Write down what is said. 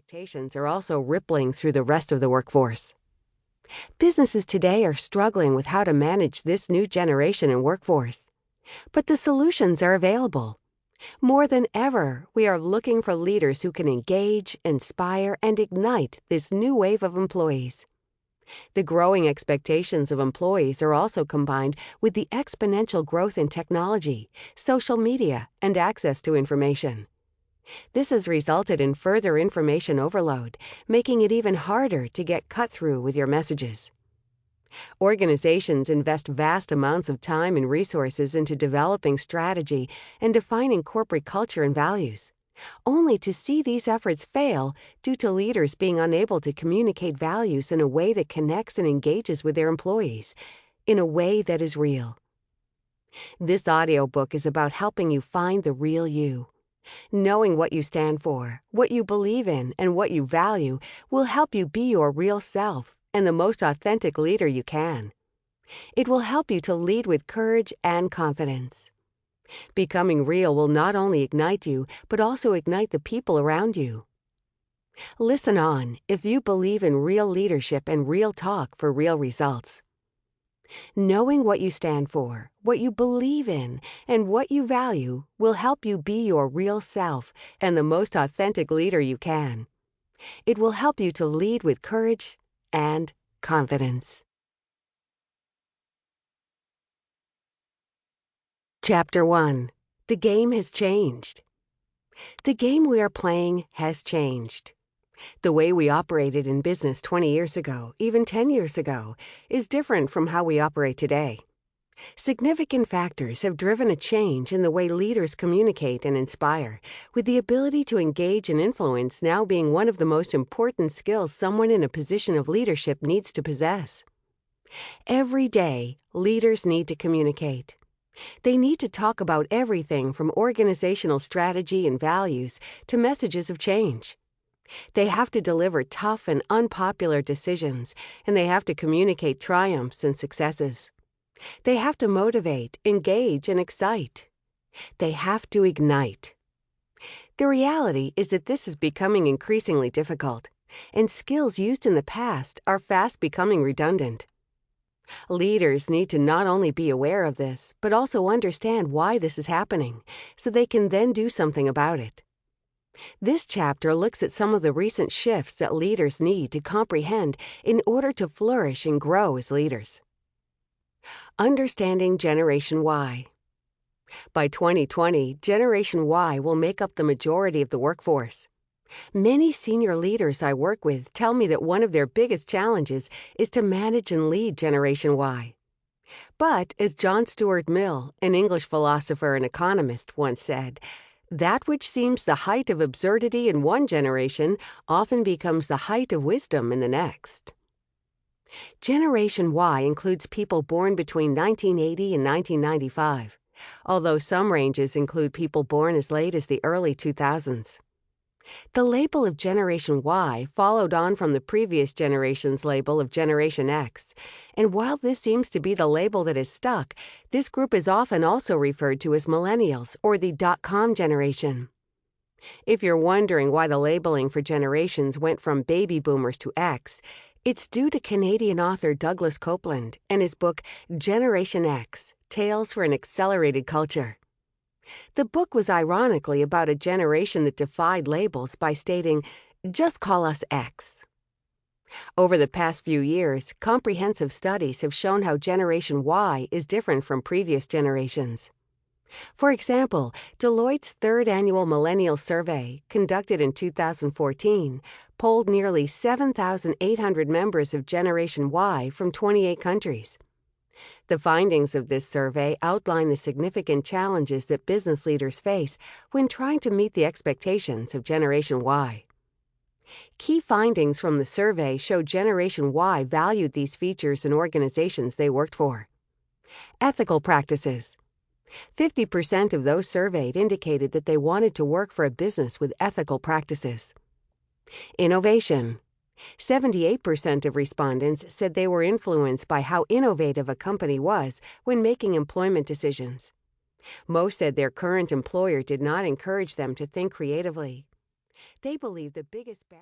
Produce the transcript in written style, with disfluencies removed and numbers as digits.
Expectations are also rippling through the rest of the workforce. Businesses today are struggling with how to manage this new generation and workforce. But the solutions are available. More than ever, we are looking for leaders who can engage, inspire, and ignite this new wave of employees. The growing expectations of employees are also combined with the exponential growth in technology, social media, and access to information. This has resulted in further information overload, making it even harder to get cut through with your messages. Organizations invest vast amounts of time and resources into developing strategy and defining corporate culture and values, only to see these efforts fail due to leaders being unable to communicate values in a way that connects and engages with their employees, in a way that is real. This audiobook is about helping you find the real you. Knowing what you stand for, what you believe in, and what you value will help you be your real self and the most authentic leader you can. It will help you to lead with courage and confidence. Becoming real will not only ignite you, but also ignite the people around you. Listen on if you believe in real leadership and real talk for real results. Knowing what you stand for, what you believe in, and what you value will help you be your real self and the most authentic leader you can. It will help you to lead with courage and confidence. Chapter 1. The game has changed. The game we are playing has changed. The way we operated in business 20 years ago, even 10 years ago, is different from how we operate today. Significant factors have driven a change in the way leaders communicate and inspire, with the ability to engage and influence now being one of the most important skills someone in a position of leadership needs to possess. Every day, leaders need to communicate. They need to talk about everything from organizational strategy and values to messages of change. They have to deliver tough and unpopular decisions, and they have to communicate triumphs and successes. They have to motivate, engage, and excite. They have to ignite. The reality is that this is becoming increasingly difficult, and skills used in the past are fast becoming redundant. Leaders need to not only be aware of this, but also understand why this is happening, so they can then do something about it. This chapter looks at some of the recent shifts that leaders need to comprehend in order to flourish and grow as leaders. Understanding Generation Y. By 2020, Generation Y will make up the majority of the workforce. Many senior leaders I work with tell me that one of their biggest challenges is to manage and lead Generation Y. But, as John Stuart Mill, an English philosopher and economist, once said, that which seems the height of absurdity in one generation often becomes the height of wisdom in the next. Generation Y includes people born between 1980 and 1995, although some ranges include people born as late as the early 2000s. The label of Generation Y followed on from the previous generation's label of Generation X, and while this seems to be the label that is stuck, this group is often also referred to as Millennials or the .com generation. If you're wondering why the labeling for generations went from Baby Boomers to X, it's due to Canadian author Douglas Copeland and his book Generation X, Tales for an Accelerated Culture. The book was ironically about a generation that defied labels by stating, "Just call us X." Over the past few years, comprehensive studies have shown how Generation Y is different from previous generations. For example, Deloitte's third annual Millennial Survey, conducted in 2014, polled nearly 7,800 members of Generation Y from 28 countries. The findings of this survey outline the significant challenges that business leaders face when trying to meet the expectations of Generation Y. Key findings from the survey show Generation Y valued these features in organizations they worked for. Ethical practices. 50% of those surveyed indicated that they wanted to work for a business with ethical practices. Innovation. 78% of respondents said they were influenced by how innovative a company was when making employment decisions. Most said their current employer did not encourage them to think creatively. They believe the biggest barrier